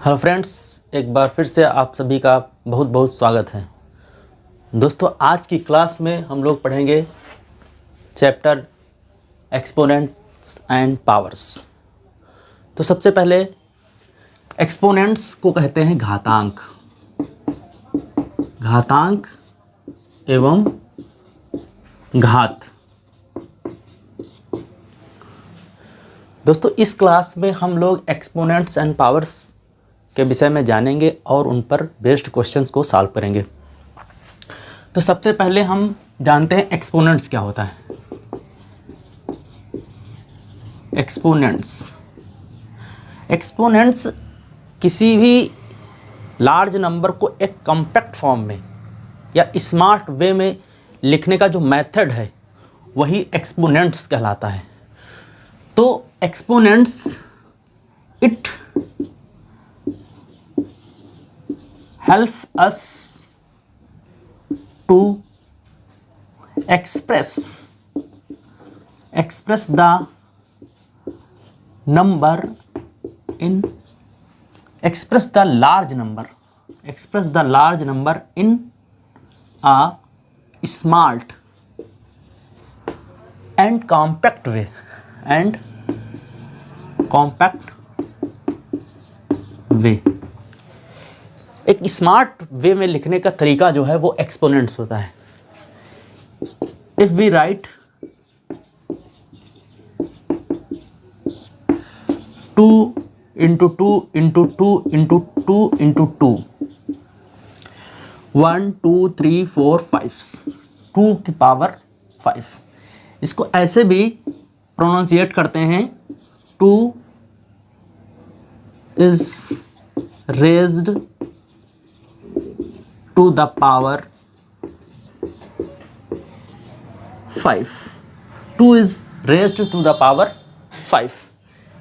Hello friends, एक बार फिर से आप सभी का बहुत बहुत स्वागत है। दोस्तों, आज की क्लास में हम लोग पढ़ेंगे चैप्टर एक्सपोनेंट्स एंड पावर्स। तो सबसे पहले एक्सपोनेंट्स को कहते हैं घातांक एवं घात। दोस्तों, इस क्लास में हम लोग एक्सपोनेंट्स एंड पावर्स के विषय में जानेंगे और उन पर बेस्ड क्वेश्चंस को सॉल्व करेंगे। तो सबसे पहले हम जानते हैं एक्सपोनेंट्स क्या होता है। एक्सपोनेंट्स किसी भी लार्ज नंबर को एक कॉम्पैक्ट फॉर्म में या स्मार्ट वे में लिखने का जो मेथड है वही एक्सपोनेंट्स कहलाता है। तो exponents it help us to express the number in express the large number in a smart and compact way एक स्मार्ट वे में लिखने का तरीका जो है वो एक्सपोनेंट्स होता है। If we write 2 into 2 into 2 into 2 into 2 1 2 3 4 5 2 की पावर 5। इसको ऐसे भी प्रोनाउंसिएट करते हैं 2 is raised to the power 5। 2 is raised to the power 5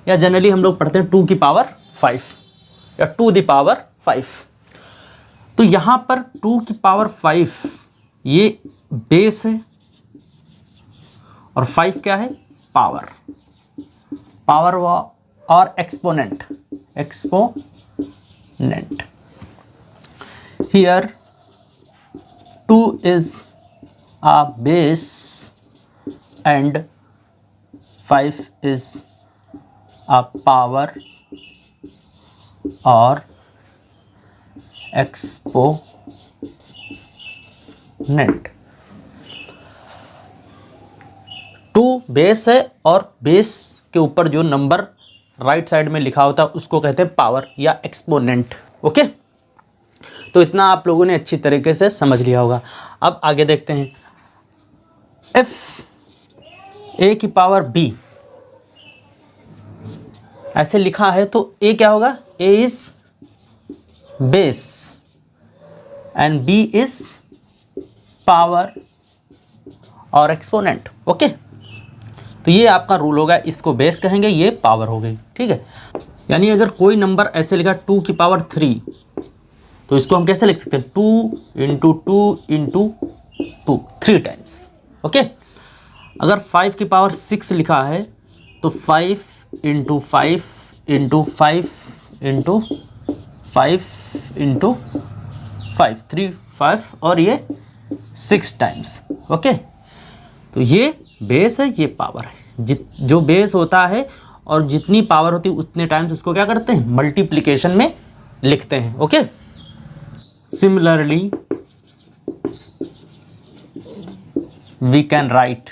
या जनरली हम लोग पढ़ते हैं 2 की पावर 5 या 2 द पावर 5। तो यहाँ पर 2 की पावर 5 ये बेस है और 5 क्या है? पावर और exponent. Here 2 is a base and 5 is a power or exponent। 2 base है और बेस के ऊपर जो नंबर राइट साइड में लिखा होता है उसको कहते हैं पावर या एक्सपोनेंट। ओके, तो इतना आप लोगों ने अच्छी तरीके से समझ लिया होगा। अब आगे देखते हैं। एफ ए की पावर बी ऐसे लिखा है तो ए क्या होगा? A is base and B is power और एक्सपोनेंट। ओके, तो ये आपका रूल होगा, इसको बेस कहेंगे, ये पावर हो गई। ठीक है, यानी अगर कोई नंबर ऐसे लिखा 2 की पावर 3 तो इसको हम कैसे लिख सकते हैं? 2 into 2 into 2 3 टाइम्स। ओके, अगर 5 की पावर 6 लिखा है तो 5 into 5 into 5 into 5 into 5 3 5 और ये 6 टाइम्स। ओके, तो ये बेस है, ये पावर है। जो बेस होता है और जितनी पावर होती है उतने टाइम्स उसको क्या करते हैं? मल्टीप्लिकेशन में लिखते हैं। Okay, Similarly, we can write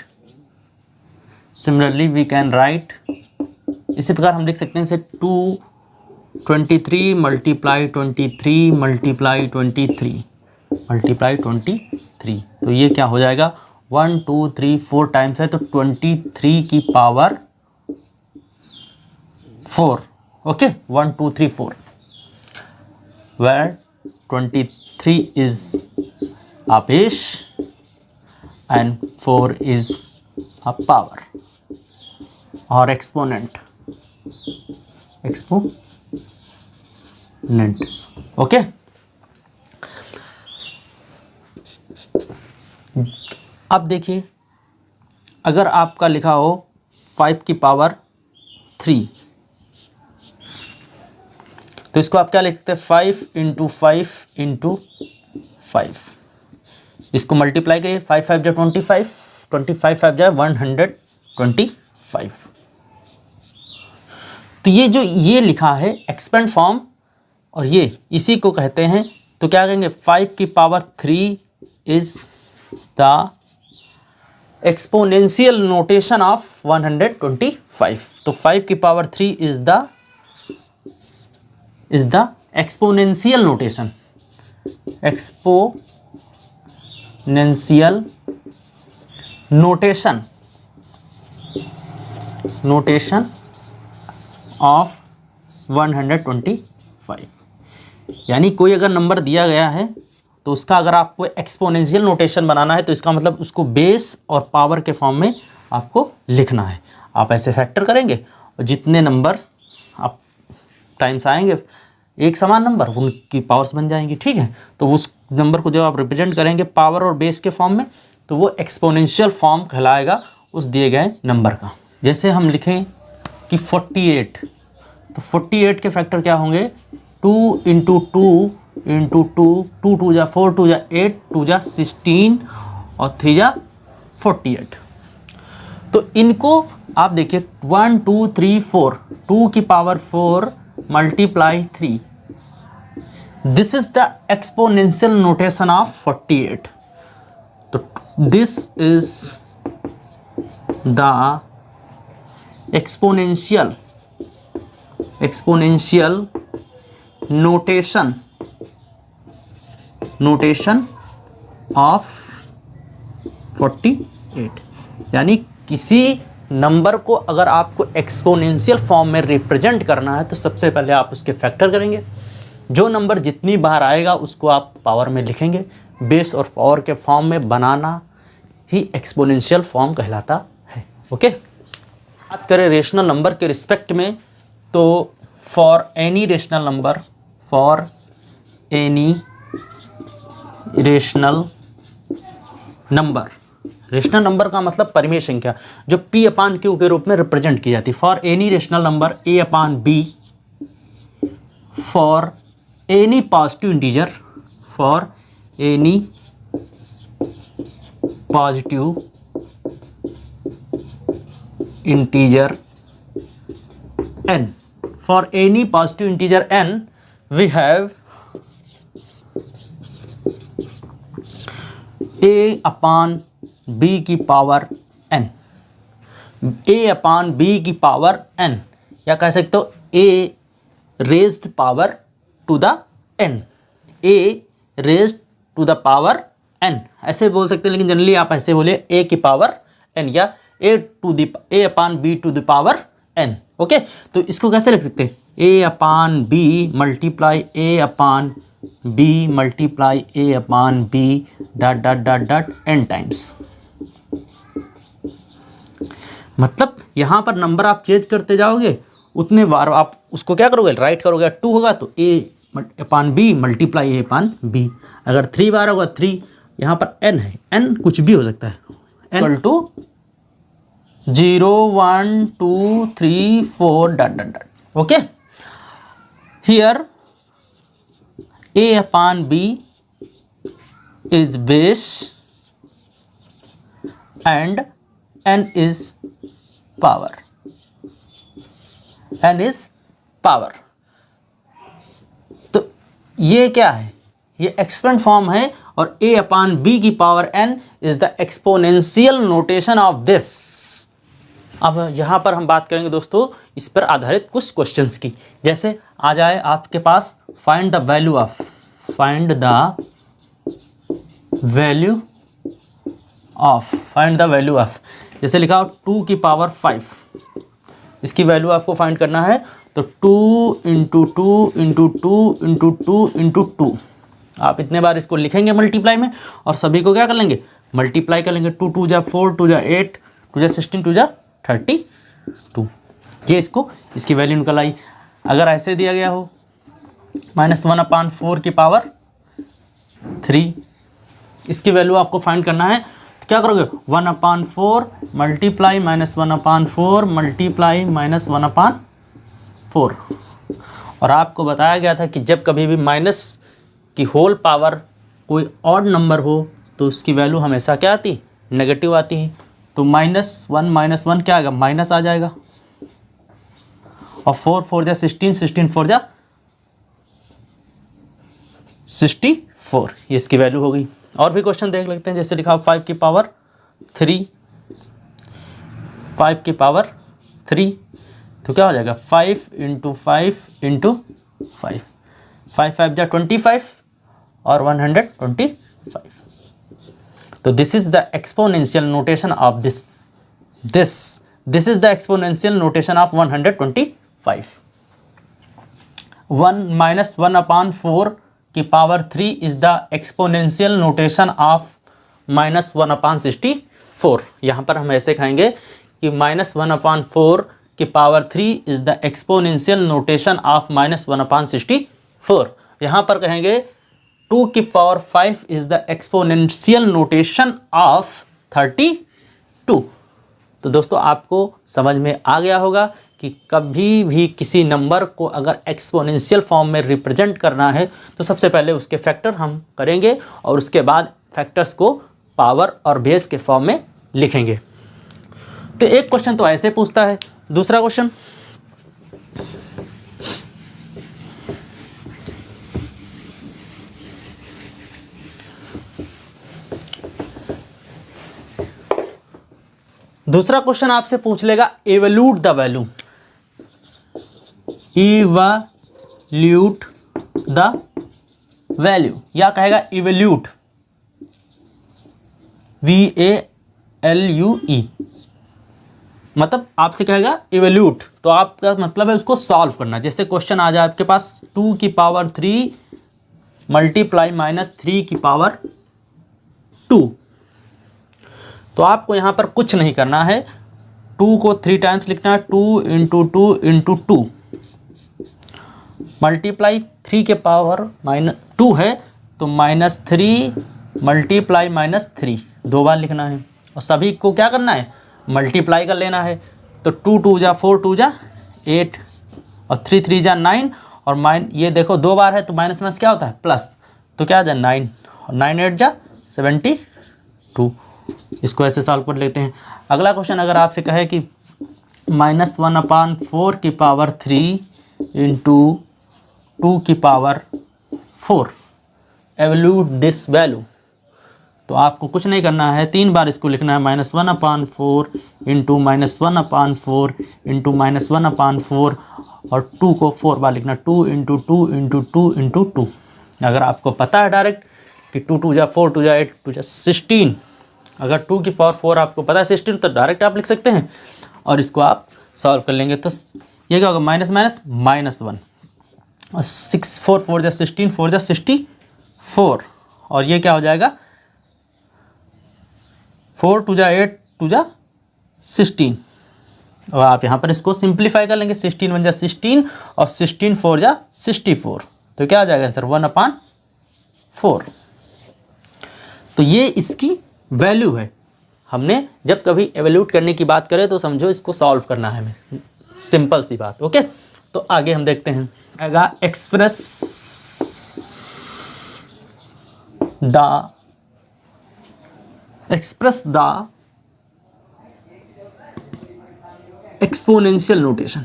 इसी प्रकार हम लिख सकते हैं जैसे 23 मल्टीप्लाई 23 मल्टीप्लाई 23 मल्टीप्लाई 23। तो ये क्या हो जाएगा? 1 2 3 4 टाइम्स है तो 23 की power 4। Okay, 1 2 3 4 where 23 is a base and 4 is a power or exponent। Okay, अब देखिए, अगर आपका लिखा हो 5 की पावर 3 तो इसको आप क्या लिखते हैं 5 इंटू 5 इंटू 5, इसको मल्टीप्लाई करिए 5 5 जा 25, 25 5 जा 125। तो ये जो ये लिखा है एक्सपेंड फॉर्म और ये इसी को कहते हैं, तो क्या कहेंगे 5 की power 3 is the exponential notation of 125। तो 5 की power 3 is the exponential notation, exponential notation of 125। यानी कोई अगर नंबर दिया गया है तो उसका अगर आपको एक्सपोनेंशियल नोटेशन बनाना है तो इसका मतलब उसको बेस और पावर के फॉर्म में आपको लिखना है। आप ऐसे फैक्टर करेंगे और जितने नंबर आप टाइम्स आएंगे एक समान नंबर, उनकी पावर्स बन जाएंगी, ठीक है। तो उस नंबर को जब आप रिप्रेजेंट करेंगे पावर और बेस के फॉर्म में तो वो एक्सपोनेंशियल फॉर्म कहलाएगा उस दिए गए नंबर का। जैसे हम लिखें कि 48, तो 48 के फैक्टर क्या होंगे 2 इंटू 2 इंटू 2, 2 2 जा 4, 2 जा 8, 2 जा 16 और 3 जा 48। तो इनको आप देखिए 1 2 3 4, 2 की power 4 multiply 3, this is the exponential notation of 48। तो this is the exponential notation of 48। यानी किसी नंबर को अगर आपको एक्सपोनेंशियल फॉर्म में रिप्रेजेंट करना है तो सबसे पहले आप उसके फैक्टर करेंगे, जो नंबर जितनी बार आएगा उसको आप पावर में लिखेंगे, बेस और पावर के फॉर्म में बनाना ही एक्सपोनेंशियल फॉर्म कहलाता है। ओके, बात करें रेशनल नंबर के रिस्पेक्ट में तो फॉर एनी रेशनल नंबर का मतलब परिमेय संख्या जो p अपान q के रूप में रिप्रेजेंट की जाती है। For any rational number a upon b, for any positive integer, for any positive integer n, for any positive integer n we have a upon b की power n, a upon b की power n, या कह सकते हो a raised power to the n, a raised to the power n ऐसे बोल सकते हैं, लेकिन जनरली आप ऐसे बोले a की पावर n या a upon b to the power n। Okay, तो इसको कैसे लिख सकते हैं a upon b multiply a upon b multiply a upon b dot dot dot dot n times. मतलब यहाँ पर नंबर आप चेंज करते जाओगे उतने बार आप उसको क्या करोगे, राइट करोगे। 2 होगा तो a upon b multiply a upon b, अगर 3 बार होगा 3, यहाँ पर n है, n कुछ भी हो सकता है, n equal to 0 1 2 3 4 dot dot dot. Okay, here a upon b is base and n is power, n is power। तो ये क्या है, ये एक्सपेंड फॉर्म है और a upon b की power n is the exponential notation of this। अब यहाँ पर हम बात करेंगे दोस्तों इस पर आधारित कुछ क्वेश्चंस की। जैसे आ जाए आपके पास फाइंड द वैल्यू ऑफ, जैसे लिखा हो 2 की पावर 5, इसकी वैल्यू आपको फाइंड करना है। तो 2 इंटू 2 इंटू 2 इंटू 2 इंटू 2, आप इतने बार इसको लिखेंगे मल्टीप्लाई में और सभी को क्या कर लेंगे, मल्टीप्लाई कर लेंगे। 2 2 जा 4, 2 जा 8, 2 जा 16, 2 जा 32, ये इसकी वैल्यू निकल आई। अगर ऐसे दिया गया हो -1/4 की पावर 3, इसकी वैल्यू आपको फाइंड करना है तो क्या करोगे 1/4 मल्टीप्लाई -1/4 मल्टीप्लाई -1/4, और आपको बताया गया था कि जब कभी भी माइनस की होल पावर कोई ऑड नंबर हो तो उसकी वैल्यू हमेशा क्या आती, नेगेटिव आती है। तो -1 क्या आएगा, माइनस आ जाएगा। और 4 4 जा 16, 16 4 जा 64, ये इसकी वैल्यू हो गई। और भी क्वेश्चन देख लेते हैं, जैसे लिखा 5 की पावर 3, 5 की पावर 3, तो क्या हो जाएगा 5 × 5 × 5, 5 5 जा 25 और 125। तो this is the exponential notation of this is the exponential notation of 125। 1 की power 3 is the exponential notation of -1/64। यहाँ पर हम ऐसे खाएंगे कि -1/4 की power 3 is the exponential notation of -1/64। यहाँ पर कहेंगे 2 की power 5 is the exponential notation of 32। तो दोस्तों आपको समझ में आ गया होगा कि कभी भी किसी नंबर को अगर एक्सपोनेंशियल फॉर्म में रिप्रेजेंट करना है तो सबसे पहले उसके फैक्टर हम करेंगे और उसके बाद फैक्टर्स को पावर और बेस के फॉर्म में लिखेंगे। तो एक क्वेश्चन तो ऐसे पूछता है। दूसरा क्वेश्चन, आपसे पूछ लेगा इवैल्यूट द वैल्यू, इवैल्यूट द वैल्यू, या कहेगा इवैल्यूट, VALUE, मतलब आपसे कहेगा इवैल्यूट, तो आपका मतलब है उसको सॉल्व करना। जैसे क्वेश्चन आ जाए आपके पास 2 की पावर 3 मल्टीप्लाई -3 की पावर 2, तो आपको यहाँ पर कुछ नहीं करना है, 2 को 3 टाइम्स लिखना है, 2 × 2 × 2 मल्टीप्लाई 3 के पावर -2 है तो -3 मल्टीप्लाई -3 दो बार लिखना है और सभी को क्या करना है, मल्टीप्लाई कर लेना है। तो 2 2 जा 4 2 जा 8 और 3 3 जा 9 और ये देखो दो बार है तो माइनस माइनस क्या होता है, प्लस, तो क्या आ जाए 9 और 9 8 जा 72। इसको ऐसे सॉल्व कर लेते हैं। अगला क्वेश्चन अगर आपसे कहे कि -1/4 की पावर 3 × 2 की पावर 4 एवल्यूट दिस वैल्यू, तो आपको कुछ नहीं करना है, 3 बार इसको लिखना है, -1/4 × -1/4 × -1/4 और 2 को 4 बार लिखना, 2 × 2 × 2 × 2। अगर आपको पता है डायरेक्ट कि 2 2 जा 4 2 जा 8 2 जा 16, अगर 2 की पावर 4 आपको पता है 16 तो डायरेक्ट आप लिख सकते हैं और इसको आप सॉल्व कर लेंगे। तो ये क्या होगा, माइनस माइनस -1 और 6 4 4 जा 16 4 जा 64 और ये क्या हो जाएगा 4 2 जा 8 2 जा 16 और आप यहाँ पर इसको सिंप्लीफाई कर लेंगे, 16 1 जा 16 और 16 4 जा 64, तो क्या आ जाएगा आंसर 1/4। तो ये इसकी वैल्यू है। हमने जब कभी एवल्यूट करने की बात करें तो समझो इसको सॉल्व करना है हमें, सिंपल सी बात। ओके, तो आगे हम देखते हैं। आएगा express the exponential notation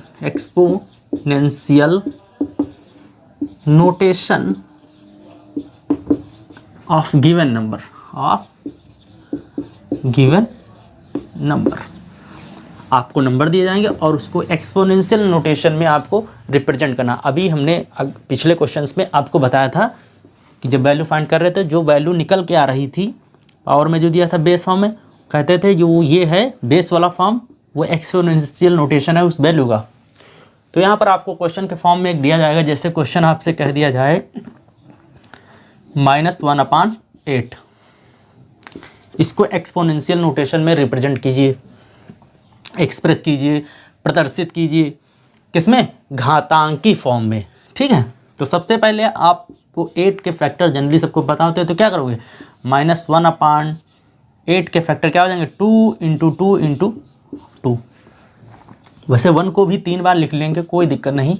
of given number, आपको नंबर दिए जाएंगे और उसको एक्सपोनेंशियल नोटेशन में आपको रिप्रेजेंट करना। अभी हमने पिछले क्वेश्चंस में आपको बताया था कि जब वैल्यू फाइंड कर रहे थे, जो वैल्यू निकल के आ रही थी पावर में जो दिया था बेस फॉर्म में, कहते थे जो ये है बेस वाला फॉर्म वो एक्सपोनेंशियल नोटेशन है उस वैल्यू का। तो यहाँ पर आपको क्वेश्चन के फॉर्म में एक दिया जाएगा, जैसे क्वेश्चन आपसे कह दिया जाए -1/8, इसको एक्सपोनेंशियल नोटेशन में रिप्रेजेंट कीजिए, एक्सप्रेस कीजिए, प्रदर्शित कीजिए, किसमें, घातांकी फॉर्म में। ठीक है, तो सबसे पहले आपको 8 के फैक्टर जनरली सबको पता होते हैं, तो क्या करोगे, -1/8 के फैक्टर क्या हो जाएंगे, 2 × 2 × 2। वैसे 1 को भी 3 बार लिख लेंगे, कोई दिक्कत नहीं,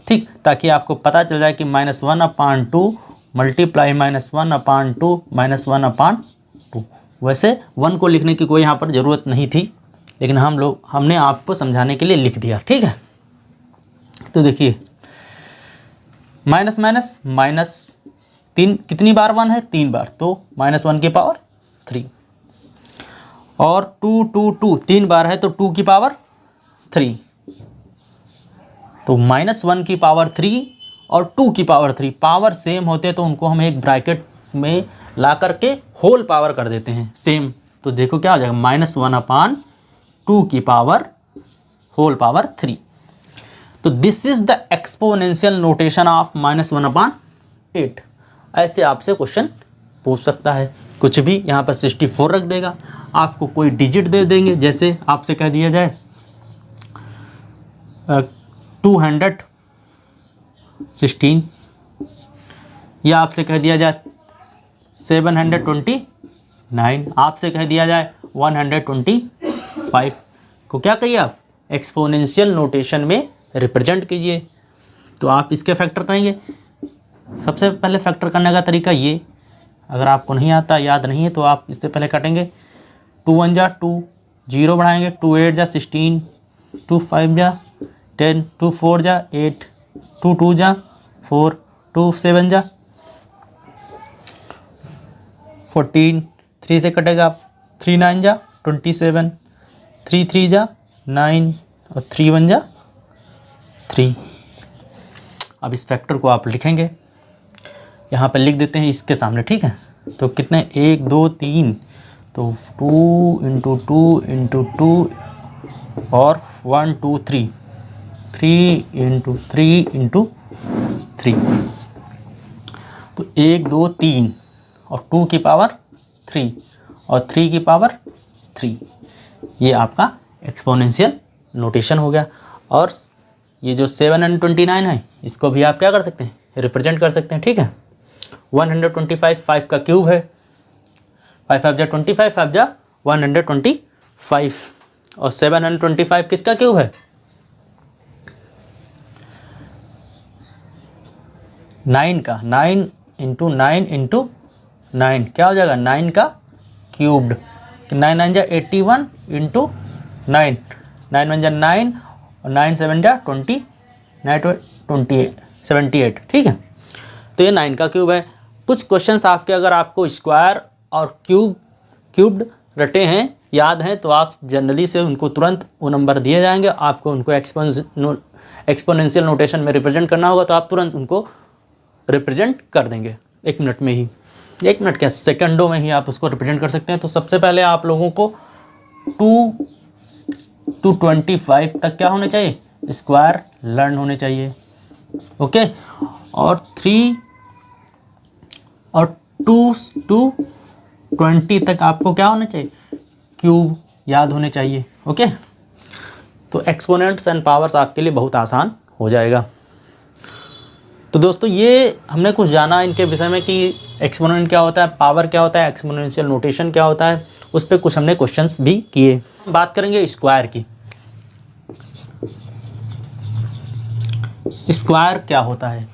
ठीक, ताकि आपको पता चल जाए कि -1/2 मल्टीप्लाई -1/2 -1/2। वैसे 1 को लिखने की कोई यहाँ पर ज़रूरत नहीं थी, लेकिन हमने आपको समझाने के लिए लिख दिया। ठीक है, तो देखिए माइनस माइनस माइनस 3 कितनी बार 1 है, 3 बार, तो -1 की पावर 3, और 2 2 2 3 बार है तो 2 की पावर 3, तो -1 की पावर 3 और 2 की पावर 3 पावर सेम होते तो उनको हम एक ब्रैकेट में ला करके होल पावर कर देते हैं सेम। तो देखो क्या हो जाएगा, -1/2 की पावर होल पावर 3। तो this is the exponential notation of -1/8। ऐसे आपसे क्वेश्चन पूछ सकता है, कुछ भी यहाँ पर 64 रख देगा, आपको कोई डिजिट दे देंगे, जैसे आपसे कह दिया जाए 216, या आपसे कह दिया जाए 729, आपसे कह दिया जाए 125 को क्या कहिए आप एक्सपोनेंशियल नोटेशन में रिप्रेजेंट कीजिए। तो आप इसके फैक्टर करेंगे। सबसे पहले फैक्टर करने का तरीका ये, अगर आपको नहीं आता, याद नहीं है, तो आप इससे पहले काटेंगे 2 1 जा 2, 0 बढ़ाएंगे, 2 8 जा 16, 2 5 जा 10, 2 4 जा 8, 2 2 जा 4, 2 7 जा 14, 3 से कटेगा 3 9 जा 27, 3 3 जा 9 और 3 1 जा 3। अब इस फैक्टर को आप लिखेंगे, यहाँ पर लिख देते हैं इसके सामने। ठीक है, तो कितने 1 2 3, तो 2 × 2 × 2 और 1 2 3, 3 × 3 × 3, तो 1 2 3 और 2 की पावर 3 और 3 की पावर 3, ये आपका एक्सपोनेंशियल नोटेशन हो गया। और ये जो 729 है, इसको भी आप क्या कर सकते हैं, रिप्रेजेंट कर सकते हैं। ठीक है, 125 5 का क्यूब है, 5 5 जा 25, 5 जा 125, और 725 किसका क्यूब है, 9 का, 9 × 9 × 9 क्या हो जाएगा, 9 का क्यूब्ड, 9 9 जा 81 × 9, 9 1 जा 9 और 9 7 जा 20, 28 78। ठीक है, तो ये 9 का क्यूब है। कुछ क्वेश्चंस आपके अगर आपको स्क्वायर और क्यूब्ड रटे हैं, याद हैं, तो आप जनरली से उनको तुरंत वो नंबर दिए जाएंगे, आपको उनको एक्सपोनेंशियल नोटेशन में रिप्रेजेंट करना होगा, तो आप तुरंत उनको रिप्रेजेंट कर देंगे 1 मिनट में ही, 1 मिनट क्या, सेकंडों में ही आप उसको रिप्रेजेंट कर सकते हैं। तो सबसे पहले आप लोगों को 2 to 25 तक क्या होने चाहिए, स्क्वायर लर्न होने चाहिए। ओके, और 3 और 2 to 20 तक आपको क्या होना चाहिए, क्यूब याद होने चाहिए। ओके, तो एक्सपोनेंट्स एंड पावर्स आपके लिए बहुत आसान हो जाएगा। तो दोस्तों, ये हमने कुछ जाना इनके विषय में कि एक्सपोनेंट क्या होता है, पावर क्या होता है, एक्सपोनेंशियल नोटेशन क्या होता है, उस पर कुछ हमने क्वेश्चंस भी किए। बात करेंगे स्क्वायर की। स्क्वायर क्या होता है,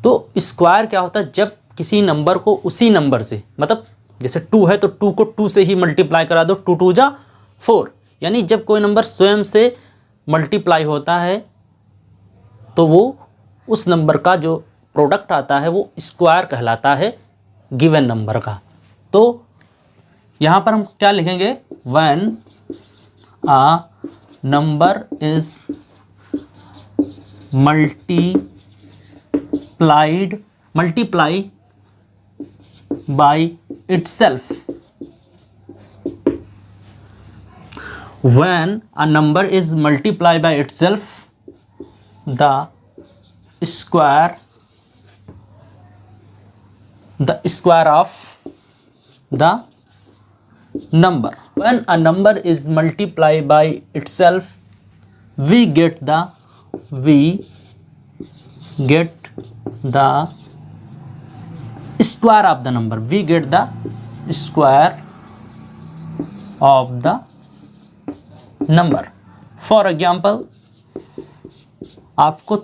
तो स्क्वायर क्या होता है, जब किसी नंबर को उसी नंबर से, मतलब जैसे 2 है तो 2 को 2 से ही मल्टीप्लाई करा दो, 2 2 जा 4, यानी जब कोई नंबर स्वयं से मल्टीप्लाई होता है तो वो उस नंबर का जो प्रोडक्ट आता है वो स्क्वायर कहलाता है गिवन नंबर का। तो यहाँ पर हम क्या लिखेंगे, when a number is multiply by itself, when a number is multiplied by itself, the square of the number, when a number is multiplied by itself, we get the square of the number, we get the square of the number. For example, आपको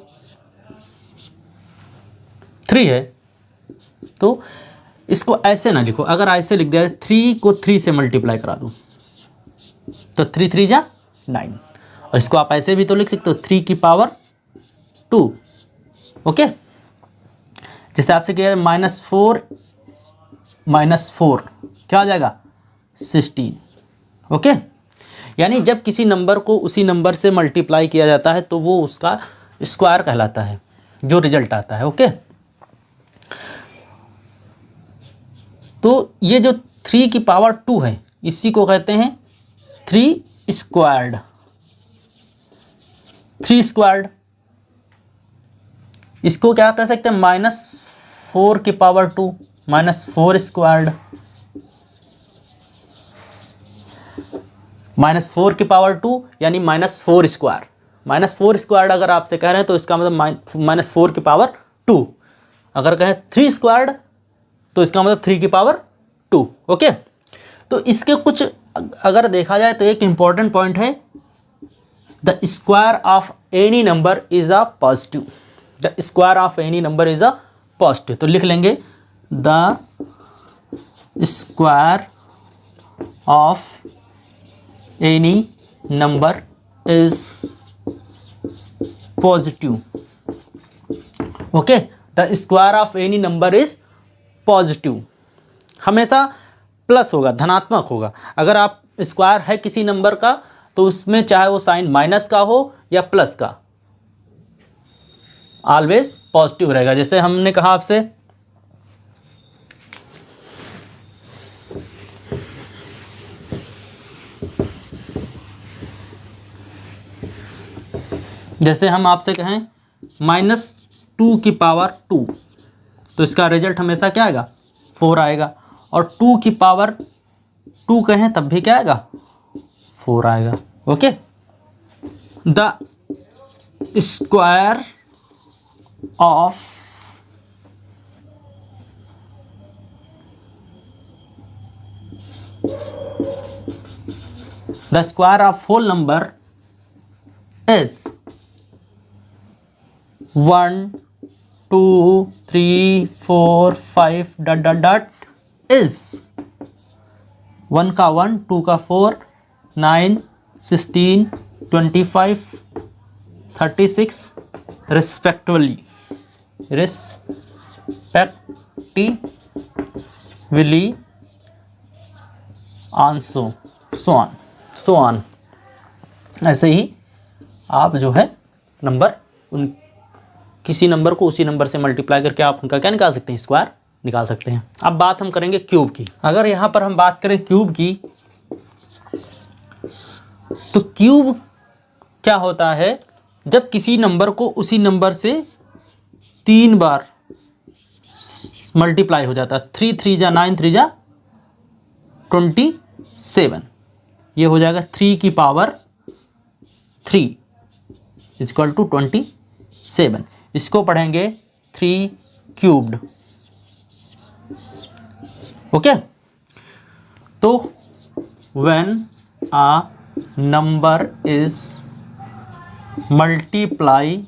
3 है, तो इसको ऐसे ना लिखो, अगर ऐसे लिख दिया 3 को 3 से मल्टीप्लाई करा दूँ तो 3 3 जा 9, और इसको आप ऐसे भी तो लिख सकते हो 3 की पावर 2। ओके, जैसे आपसे किया -4 -4 क्या हो जाएगा 16। ओके, यानी जब किसी नंबर को उसी नंबर से मल्टीप्लाई किया जाता है तो वो उसका स्क्वायर कहलाता है, जो रिजल्ट आता है। ओके, तो ये जो 3 की पावर 2 है इसी को कहते हैं 3 स्क्वायर्ड। 3 स्क्वायर्ड, इसको क्या कह सकते हैं -4 की पावर 2 -4 स्क्वायर्ड। -4 की पावर 2 यानी -4 स्क्वायर। -4 स्क्वायर्ड अगर आपसे कह रहे हैं तो इसका मतलब -4 की पावर 2। अगर कहें 3 स्क्वायर्ड तो इसका मतलब 3 की पावर 2। ओके, तो इसके कुछ अगर देखा जाए तो एक इंपॉर्टेंट पॉइंट है, the square of any number is a positive. The square of any number is a positive, तो लिख लेंगे the square of any number is positive. Okay, the square of any number is positive, हमेशा plus होगा, धनात्मक होगा। अगर आप square है किसी नंबर का तो उसमें चाहे वो साइन माइनस का हो या प्लस का, ऑलवेज पॉजिटिव रहेगा। जैसे हमने कहा आपसे जैसे हम आपसे कहें -2 की पावर 2, तो इसका रिजल्ट हमेशा क्या आएगा 4 आएगा, और 2 की पावर 2 कहें तब भी क्या आएगा 4 आएगा। Okay, the square of whole number is 1 2 3 4 5 ... is 1 का 1 2 का 4 9 16 25 36 respectively also so on। ऐसे ही आप जो है नंबर किसी नंबर को उसी नंबर से मल्टीप्लाई करके आप उनका क्या निकाल सकते हैं, स्क्वायर निकाल सकते हैं। अब बात हम करेंगे क्यूब की। अगर यहाँ पर हम बात करें क्यूब की, तो क्यूब क्या होता है, जब किसी नंबर को उसी नंबर से 3 बार मल्टीप्लाई हो जाता है। 3 3 जा 9 3 जा 27, ये हो जाएगा 3 की पावर 3 इक्वल टू 27। इसको पढ़ेंगे 3 क्यूब्ड। ओके, तो when a number is multiply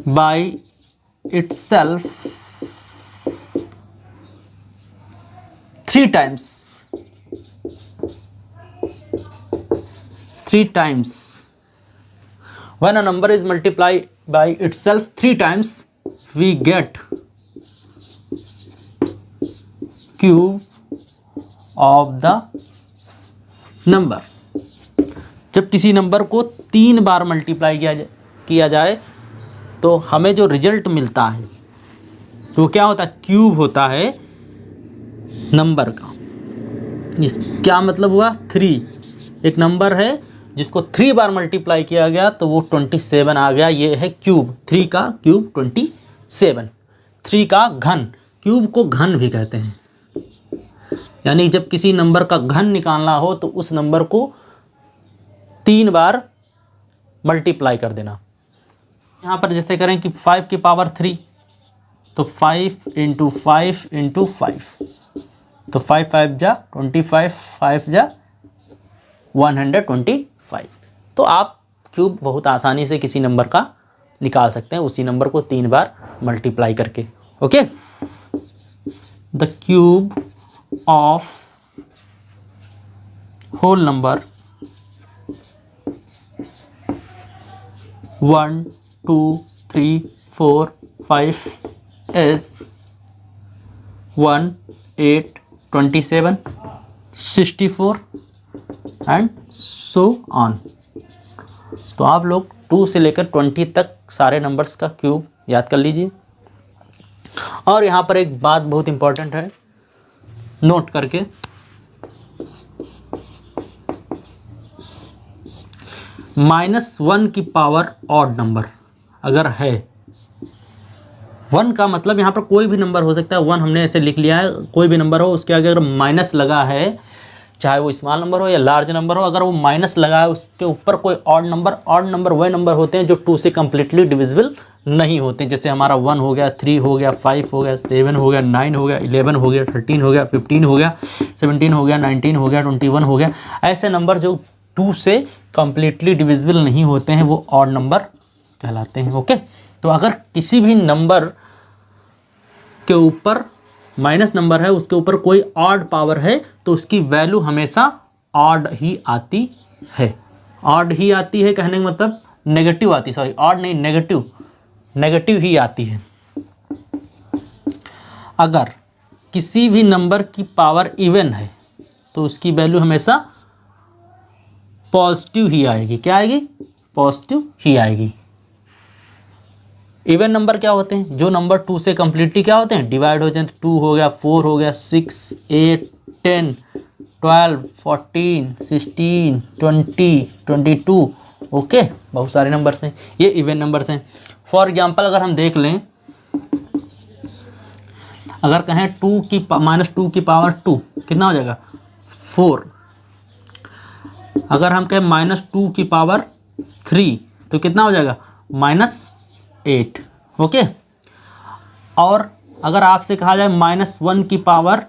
by itself 3 times, when a number is multiplied by itself 3 times we get cube of the number। जब किसी नंबर को 3 बार मल्टीप्लाई किया जाए तो हमें जो रिजल्ट मिलता है वो क्या होता है, क्यूब होता है नंबर का। इस क्या मतलब हुआ, 3 एक नंबर है जिसको 3 बार मल्टीप्लाई किया गया तो वो 27 आ गया, ये है क्यूब। 3 का क्यूब 27, 3 का घन, क्यूब को घन भी कहते हैं। यानी जब किसी नंबर का घन निकालना हो तो उस नंबर को 3 बार मल्टीप्लाई कर देना। यहाँ पर जैसे करें कि 5 की पावर 3, तो 5 × 5 × 5, तो 5 5 जा 25, 5 जा 125। तो आप क्यूब बहुत आसानी से किसी नंबर का निकाल सकते हैं, उसी नंबर को 3 बार मल्टीप्लाई करके। Okay, the cube of whole number 1 2 3 4 5 is 1 8 27 64 and so on. तो आप लोग 2 से लेकर 20 तक सारे नंबर्स का क्यूब याद कर लीजिए। और यहाँ पर एक बात बहुत इंपॉर्टेंट है, नोट करके, -1 की पावर ऑड नंबर अगर है, 1 का मतलब यहाँ पर कोई भी नंबर हो सकता है, 1 हमने ऐसे लिख लिया है, कोई भी नंबर हो उसके आगे अगर माइनस लगा है, चाहे वो स्मॉल नंबर हो या लार्ज नंबर हो, अगर वो माइनस लगा है उसके ऊपर कोई ऑड नंबर वह नंबर होते हैं जो 2 से कम्प्लीटली डिविजिबल नहीं होते। जैसे हमारा 1 हो गया, 3 हो गया, 5 हो गया, 7 हो गया, 9 हो गया, 11 हो गया, 13 हो गया, 15 हो गया, 17 हो गया, 19 हो गया, 21 हो गया। ऐसे नंबर जो 2 से कम्प्लीटली डिविजिबल नहीं होते हैं वो ऑड नंबर कहलाते हैं। ओके, तो अगर किसी भी नंबर के ऊपर माइनस नंबर है, उसके ऊपर कोई ऑड पावर है, तो उसकी वैल्यू हमेशा ऑड ही आती है। ऑड ही आती है कहने का मतलब नेगेटिव आती, सॉरी ऑड नहीं, नेगेटिव ही आती है। अगर किसी भी नंबर की पावर इवन है तो उसकी वैल्यू हमेशा पॉजिटिव ही आएगी। क्या आएगी? पॉजिटिव ही आएगी। इवन नंबर क्या होते हैं? जो नंबर 2 से कम्प्लीटली क्या होते हैं? डिवाइड हो जाते हैं। 2 हो गया, 4 हो गया, 6 8 10 12 14 16 20 22। ओके, बहुत सारे नंबर्स हैं, ये इवन नंबर्स हैं। फॉर एग्जांपल अगर हम देख लें, अगर कहें -2 की पावर 2 कितना हो जाएगा? 4। अगर हम कहें -2 की पावर 3 तो कितना हो जाएगा? -8। ओके, और अगर आपसे कहा जाए -1 की पावर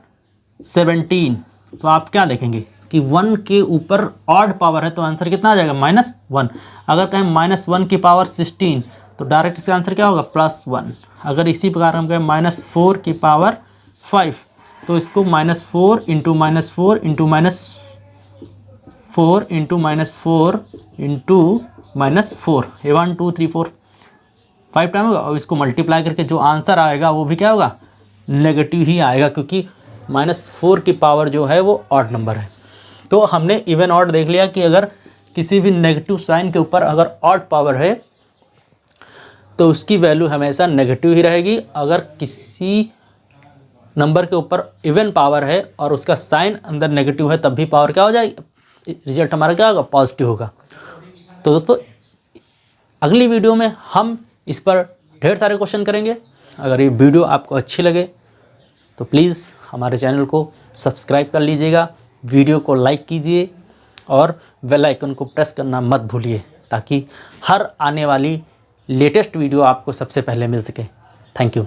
17 तो आप क्या देखेंगे कि 1 के ऊपर ऑड पावर है तो आंसर कितना आ जाएगा? -1। अगर कहें -1 की पावर 16 तो डायरेक्ट इसका आंसर क्या होगा? +1। अगर इसी प्रकार हम कहें -4 की पावर 5 तो इसको -4 into -4 into -4 into -4 into -4, 1 2 3 4 5 time होगा, और इसको मल्टीप्लाई करके जो आंसर आएगा वो भी क्या होगा? नेगेटिव ही आएगा, क्योंकि -4 की पावर जो है वो ऑड नंबर है। तो हमने इवन ऑड देख लिया कि अगर किसी भी नेगेटिव साइन के ऊपर अगर ऑड पावर है तो उसकी वैल्यू हमेशा नेगेटिव ही रहेगी। अगर किसी नंबर के ऊपर इवन पावर है और उसका साइन अंदर नेगेटिव है तब भी पावर क्या हो जाएगी? रिजल्ट हमारा क्या होगा? पॉजिटिव होगा। तो दोस्तों अगली वीडियो में हम इस पर ढेर सारे क्वेश्चन करेंगे। अगर ये वीडियो आपको अच्छी लगे तो प्लीज़ हमारे चैनल को सब्सक्राइब कर लीजिएगा, वीडियो को लाइक कीजिए और बेल आइकन को प्रेस करना मत भूलिए, ताकि हर आने वाली लेटेस्ट वीडियो आपको सबसे पहले मिल सके। Thank you.